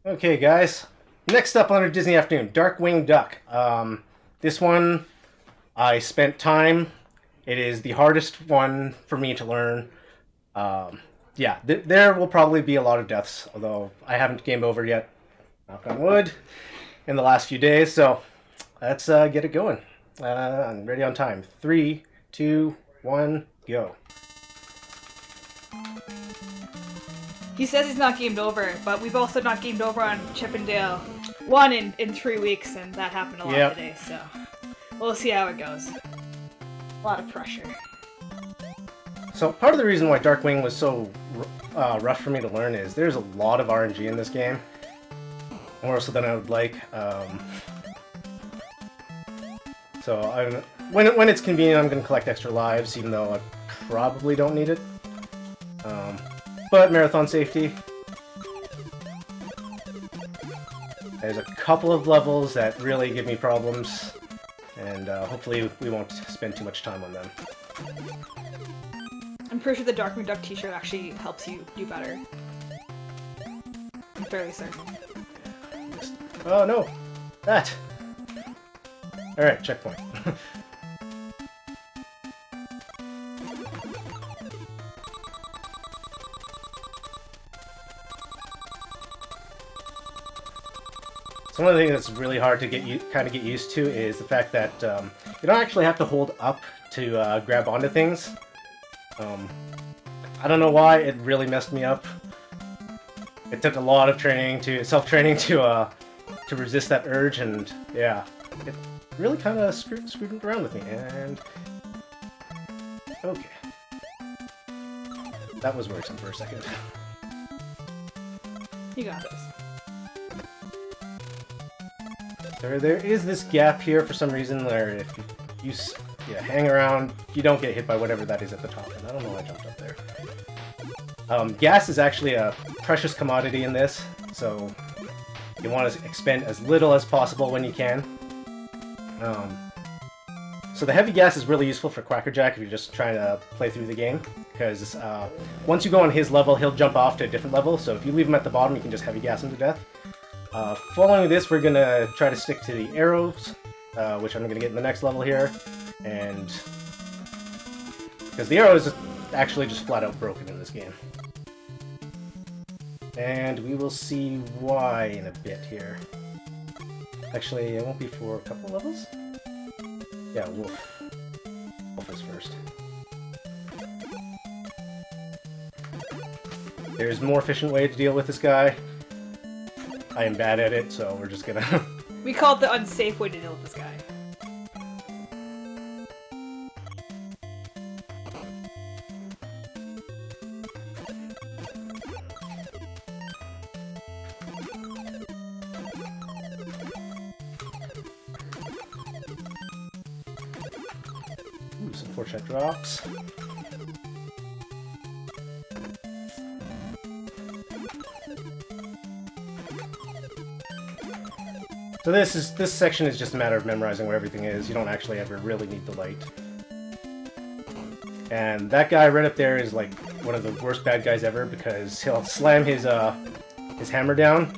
Okay, guys. Next up on our Disney Afternoon, Darkwing Duck. This one, I spent time. It is the hardest one for me to learn. Um, yeah, there will probably be a lot of deaths, although I haven't game over yet, knock on wood, in the last few days. So let's get it going. I'm ready on time. 3, 2, 1, go. He says he's not gamed over, but we've also not gamed over on Chippendale 1 in 3 weeks, and that happened a lot Yep. today, so we'll see how it goes. A lot of pressure. So part of the reason why Darkwing was so rough for me to learn is there's a lot of RNG in this game, more so than I would like. So when it's convenient, I'm going to collect extra lives, even though I probably don't need it. But marathon safety. There's a couple of levels that really give me problems, and hopefully we won't spend too much time on them. I'm pretty sure the Darkwing Duck t-shirt actually helps you do better. I'm fairly certain. Oh no! That! Alright, checkpoint. So one of the things that's really hard to get used to is the fact that you don't actually have to hold up to grab onto things. I don't know why it really messed me up. It took a lot of self-training to resist that urge, and yeah, it really kind of screwed around with me. And okay, that was worrisome for a second. You got this. There is this gap here for some reason where if you hang around, you don't get hit by whatever that is at the top. And I don't know why I jumped up there. Gas is actually a precious commodity in this, so you want to expend as little as possible when you can. So the heavy gas is really useful for Quackerjack if you're just trying to play through the game, because once you go on his level, he'll jump off to a different level, so if you leave him at the bottom, you can just heavy gas him to death. Following this, we're going to try to stick to the arrows, which I'm going to get in the next level here, and because the arrow is actually just flat out broken in this game. And we will see why in a bit here. Actually, it won't be for a couple of levels? Yeah, Wolf. Wolf is first. There's a more efficient way to deal with this guy. I am bad at it, so we're just gonna... We call it the unsafe way to deal with this guy. Ooh, some fortunate drops. So this section is just a matter of memorizing where everything is. You don't actually ever really need the light. And that guy right up there is like one of the worst bad guys ever, because he'll slam his hammer down,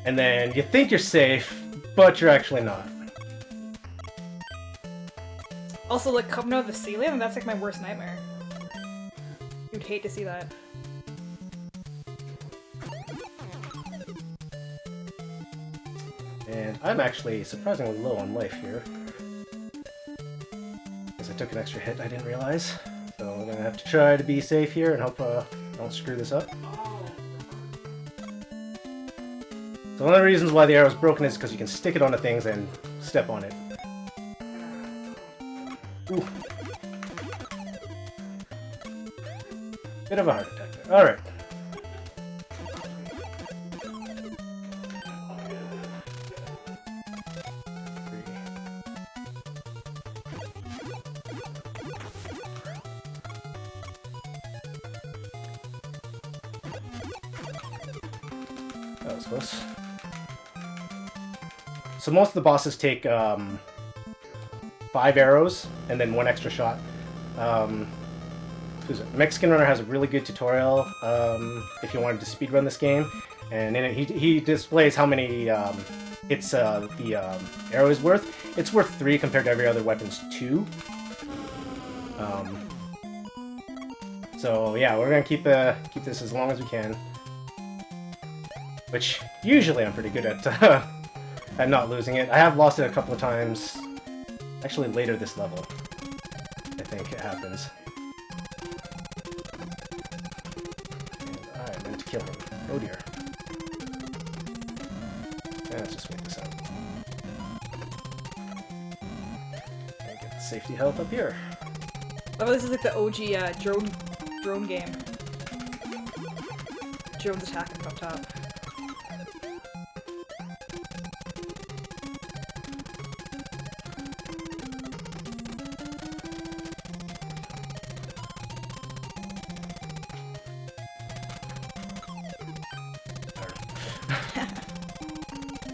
and then you think you're safe, but you're actually not. Also, like, coming out of the ceiling, that's like my worst nightmare. You'd hate to see that. And I'm actually surprisingly low on life here, because I took an extra hit I didn't realize. So I'm gonna have to try to be safe here and hope I don't screw this up. So one of the reasons why the arrow's broken is because you can stick it onto things and step on it. Ooh. Bit of a heart attack there. Alright. That was close. So most of the bosses take 5 arrows and then 1 extra shot. Mexican Runner has a really good tutorial if you wanted to speedrun this game. and in it he displays how many hits the arrow is worth. It's worth 3 compared to every other weapon's 2. So yeah, we're gonna keep this as long as we can. Which usually I'm pretty good at at not losing it. I have lost it a couple of times. Actually, later this level, I think it happens. And I meant to kill him. Oh dear. Let's just wait this out. And get the safety health up here. Oh, this is like the OG drone game. Drones attacking from up top.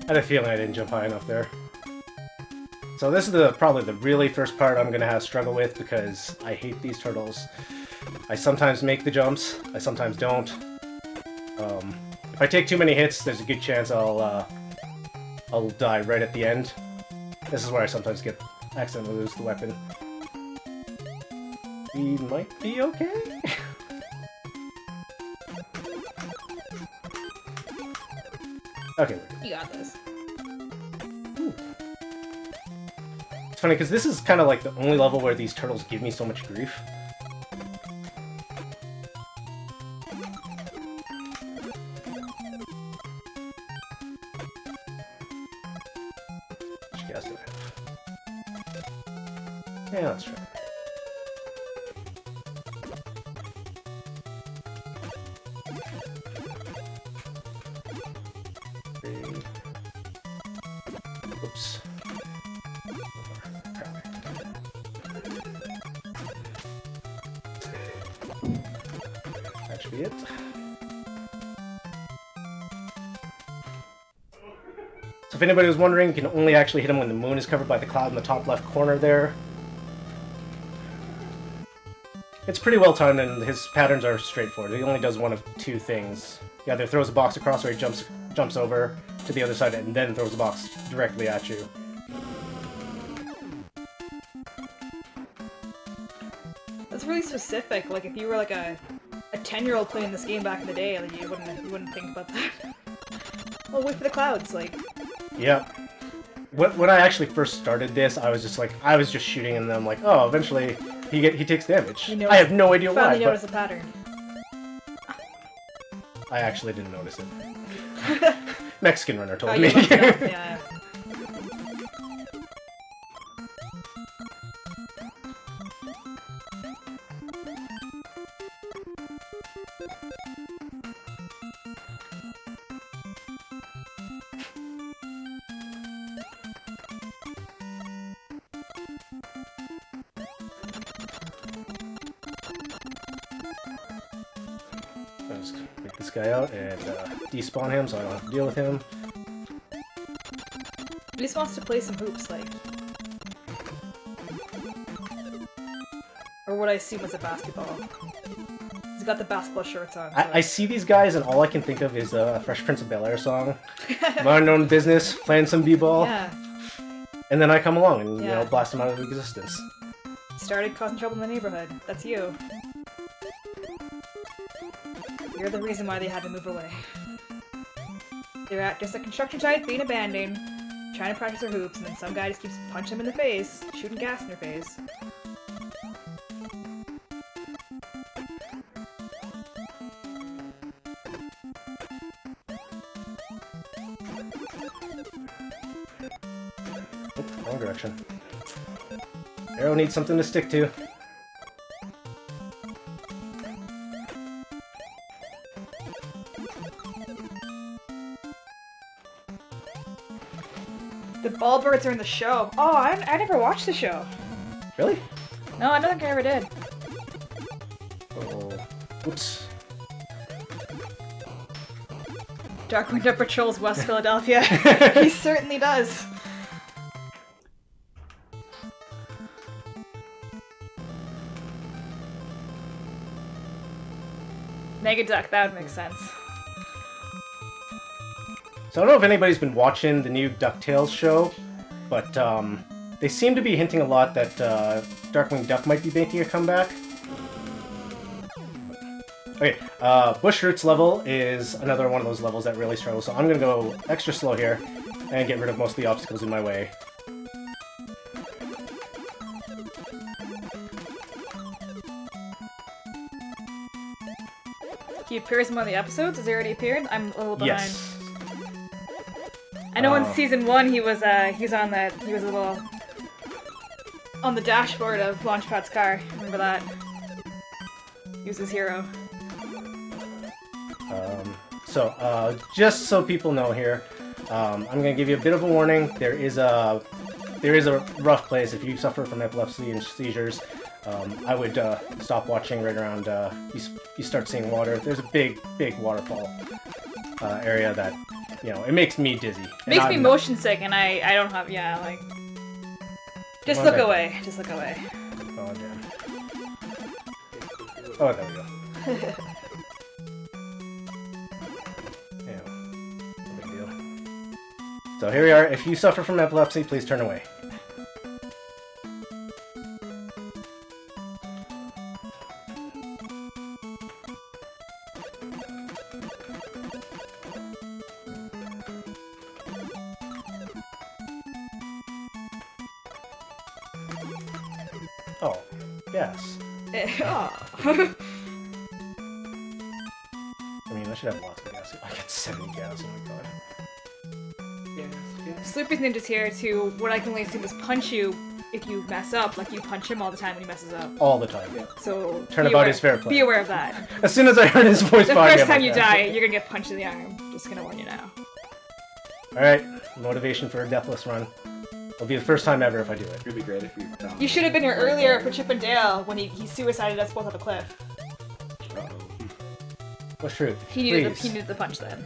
I had a feeling I didn't jump high enough there. So this is probably the really first part I'm gonna have struggle with because I hate these turtles. I sometimes make the jumps, I sometimes don't. If I take too many hits, there's a good chance I'll die right at the end. This is where I sometimes accidentally lose the weapon. We might be okay. Okay, You got this. Ooh. It's funny because this is kind of like the only level where these turtles give me so much grief. Which gas do I have? Yeah, let's try. Oops. That should be it. So if anybody was wondering, you can only actually hit him when the moon is covered by the cloud in the top left corner there. It's pretty well timed and his patterns are straightforward. He only does one of 2 things. He either throws a box across or he jumps over to the other side and then throws the box directly at you. That's really specific. Like if you were like a 10-year-old playing this game back in the day, like you wouldn't think about that. Well, wait for the clouds, like. Yeah. When I actually first started this, I was just shooting and then I'm like, oh, eventually he takes damage. I have no idea why. Finally noticed a pattern. I actually didn't notice it. Mexican runner told Oh, me. you looked it up, yeah. I'll just take this guy out and despawn him so I don't have to deal with him. He just wants to play some hoops, like. Or what I assume was a basketball. He's got the basketball shorts on. So I see these guys and all I can think of is a Fresh Prince of Bel-Air song. Mind own business, playing some b-ball. Yeah. And then I come along and Yeah. blast them out of existence. Started causing trouble in the neighborhood. That's you. You're the reason why they had to move away. They're at just a construction site being abandoned, trying to practice their hoops, and then some guy just keeps punching them in the face, shooting gas in their face. Oop, wrong direction. Arrow needs something to stick to. The Ballbirds are in the show. Oh, I never watched the show. Really? No, I don't think I ever did. Oh, oops. Darkwing patrols West Philadelphia. He certainly does. Mega Duck, that would make sense. So I don't know if anybody's been watching the new DuckTales show, but they seem to be hinting a lot that Darkwing Duck might be making a comeback. Okay, Bush Roots level is another one of those levels that really struggles, so I'm gonna go extra slow here and get rid of most of the obstacles in my way. He appears in one of the episodes? Has he already appeared? I'm a little behind. Yes. I know in season 1 he was a little on the dashboard of Launchpad's car. Remember that? He was his hero. Just so people know here, I'm gonna give you a bit of a warning. There is a rough place. If you suffer from epilepsy and seizures, I would stop watching right around you start seeing water. There's a big waterfall area that, you know, it makes me dizzy. Makes me motion sick, and I don't have, yeah, like... Just look away. Just look away. Oh, damn. Oh, there we go. Yeah, no big deal. So here we are. If you suffer from epilepsy, please turn away. Oh, yes. Oh. I mean, I should have lots of gas. I got 70 gas, oh my god. Yes. Slurpy's Ninja's here to, what I can only assume is punch you if you mess up, like you punch him all the time when he messes up. All the time. Yeah. So Turnabout is fair play. Be aware of that. As soon as I heard his voice The behind me, first I'm time you like, die, you're gonna get punched in the arm. Just gonna warn you now. Alright, motivation for a deathless run. It'll be the first time ever if I do it. It'd be great if we found You should have been here earlier for Chip and Dale when he suicided us both off a cliff. What's true? He needed the punch then.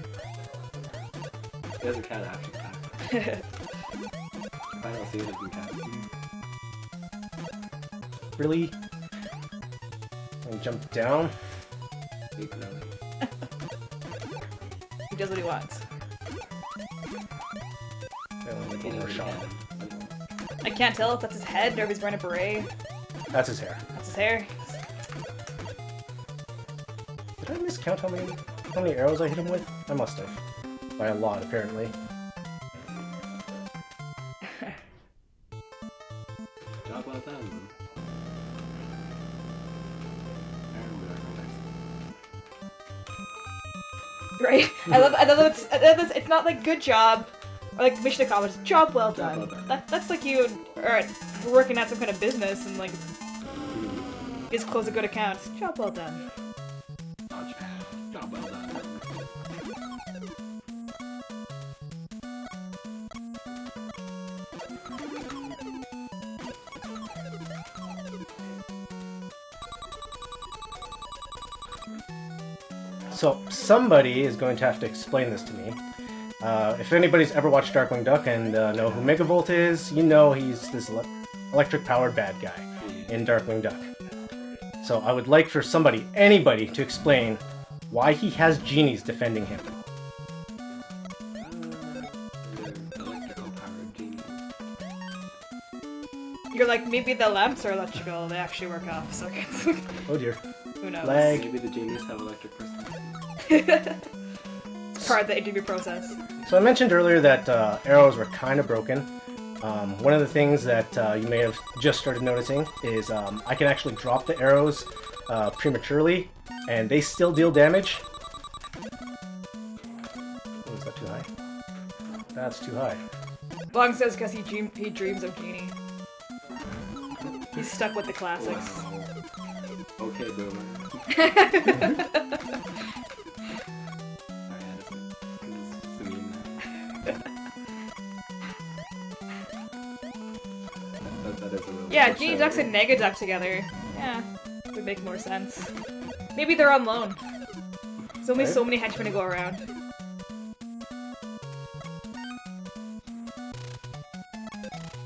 He has a cat action pack. I don't see it as a cat. Really? And jump down? He does what he wants. One more shot. I can't tell if that's his head or if he's wearing a beret. That's his hair. That's his hair. Did I miscount how many arrows I hit him with? I must have. By a lot, apparently. Job well done. Right? I love that it's not like good job or like mission accomplished. Job well done. Job well done. That's like you are working at some kind of business and like just close a good account. Job well done. Job well done. So, somebody is going to have to explain this to me. If anybody's ever watched Darkwing Duck and know who Megavolt is, you know he's this electric-powered bad guy in Darkwing Duck. So I would like for somebody, anybody, to explain why he has genies defending him. Electrical powered genius. You're like, maybe the lamps are electrical, they actually work off circuits. Oh dear. Who knows? Lag. Maybe the genius have electric personality. It's part of the interview process. So I mentioned earlier that arrows were kind of broken. One of the things that you may have just started noticing is I can actually drop the arrows prematurely, and they still deal damage. Oh, is that too high? That's too high. Long says because he dreams of Genie. He's stuck with the classics. Wow. Okay, boomer. Yeah, Genie Ducks and Negaduck together. Yeah, would make more sense. Maybe they're on loan. There's only so many henchmen to go around.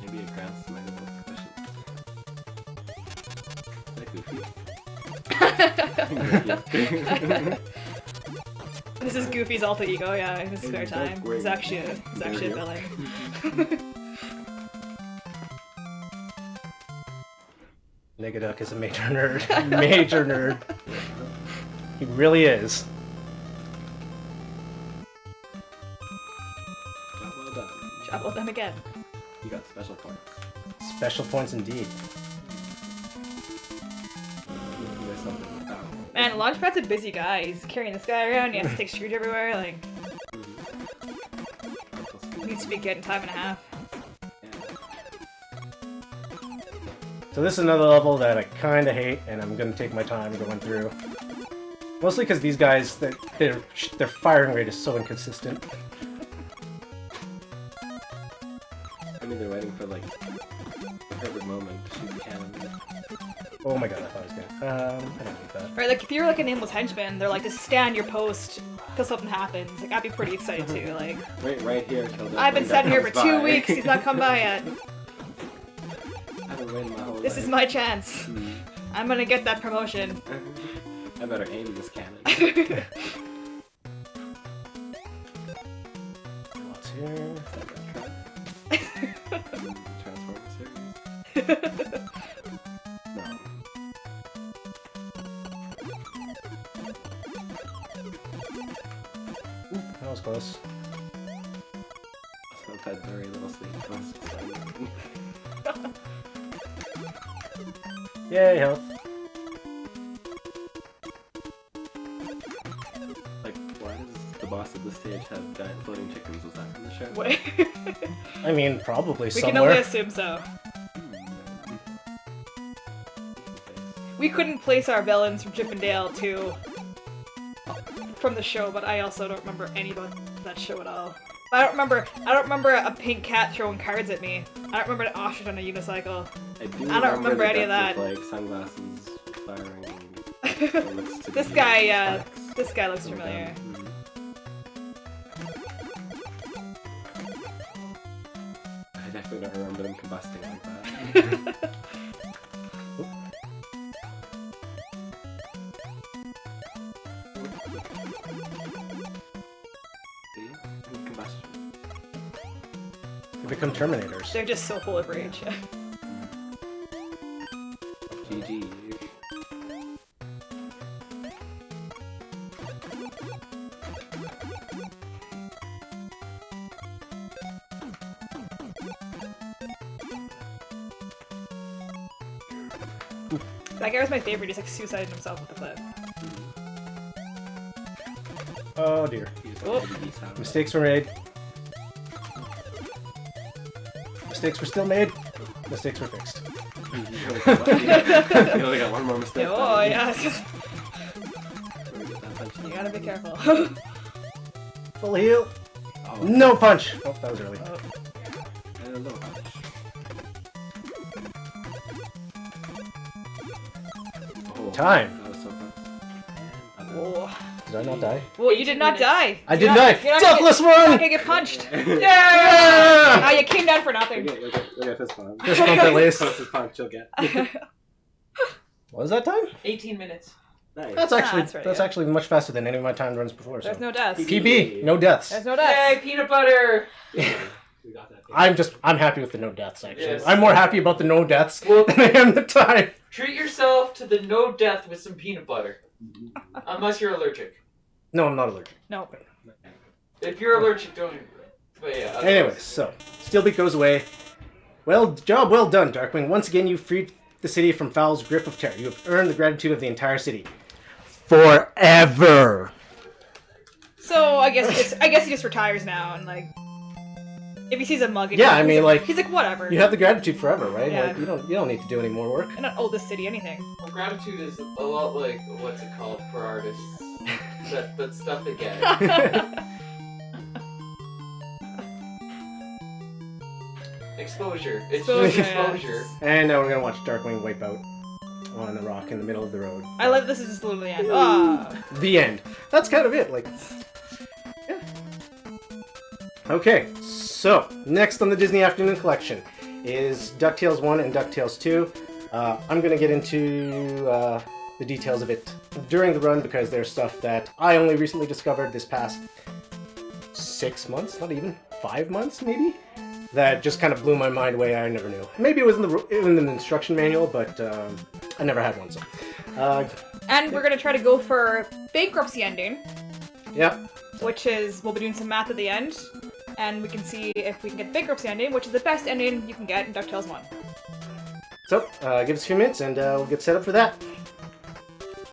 Maybe it grants Megavolt sufficient. Is that Goofy? This is Goofy's alter ego, yeah, in his spare time. Darkwing. He's actually a villain. Negaduck is a major nerd. Major nerd. He really is. Job well done. Job well done again. You got special points. Special points indeed. You missed something. Man, Launchpad's a busy guy. He's carrying this guy around, he has to take screws everywhere, like, needs to be getting time and a half. So this is another level that I kind of hate, and I'm going to take my time going through. Mostly because these guys, their firing rate is so inconsistent. I mean, they're waiting for like the perfect moment to shoot the cannon. Oh my god, I thought I was gonna. I don't need that. Right, like, if you're like a nameless henchman, they're like, just stand your post till something happens. Like, I'd be pretty excited too, like... Wait right here till the I've been standing here for 2 weeks, he's not come by yet. I've been waiting my whole This life. is my chance. I'm gonna get that promotion. I better aim this cannon. What's here? Transformers series. No. That was close. So I've had very little sleep. Yay, health. Like, why does the boss of the stage have giant floating chickens? Was that from the show? Wait. I mean, probably We somewhere. can only assume so. We couldn't place our villains from Chip and Dale to... from the show, but I also don't remember any about that show at all. I don't remember a pink cat throwing cards at me. I don't remember an ostrich on a unicycle. I don't remember any of that. With, like sunglasses, firing. This guy, this guy looks familiar. I definitely don't remember them combusting like that. See? Combustion. They become Terminators. They're just so full of rage. GG. That guy was my favorite. He's like suicided himself with the clip. Oh dear. Oh. Mistakes were made. Mistakes were still made. Mistakes were fixed. You only got one more mistake. Oh yeah. You gotta be careful. Full heal. Oh, No punch. Oh, that was early. and a little punch. Oh, Time. that was so close. Whoa. Did I not die? Whoa, you did not die. I didn't die. You're not Deathless You're not one. gonna get punched. Yeah! Oh, you came down for nothing. Look at this one. This one at least. Closest punch you'll get. What was that time? 18 minutes. Nice. That's actually that's right, that's yeah. actually much faster than any of my time runs before. So. There's no deaths. PB, no deaths. There's no Yay, deaths. peanut butter! We got that. I'm happy with the no deaths actually. Yes. I'm more happy about the no deaths Well- than I am the time. Treat yourself to the no death with some peanut butter. Unless you're allergic. No, I'm not allergic. No. If you're allergic, don't. But yeah. Anyways, so Steelbeak goes away. Job well done, Darkwing. Once again, you freed the city from Foul's grip of terror. You have earned the gratitude of the entire city. Forever. So I guess he just retires now and like if he sees a mug. Yeah, I mean, like, he's like whatever. You have the gratitude forever, right? Yeah. Like, you don't need to do any more work. I'm not oldest city anything. Well, gratitude is a lot like what's it called for artists? that stuff they get. Exposure. It's just exposure. And now we're gonna watch Darkwing wipe out on the rock in the middle of the road. I love this is just literally the end. Ah. The end. That's kind of it. Like, yeah. Okay, so next on the Disney Afternoon Collection is DuckTales 1 and DuckTales 2. I'm gonna get into the details of it during the run because there's stuff that I only recently discovered this past 6 months, not even 5 months maybe, that just kind of blew my mind away. I never knew. Maybe it was in the instruction manual, but I never had one. So, And we're gonna try to go for bankruptcy ending, yeah. which is we'll be doing some math at the end, and we can see if we can get the bankruptcy ending, which is the best ending you can get in DuckTales 1. So, give us a few minutes and we'll get set up for that.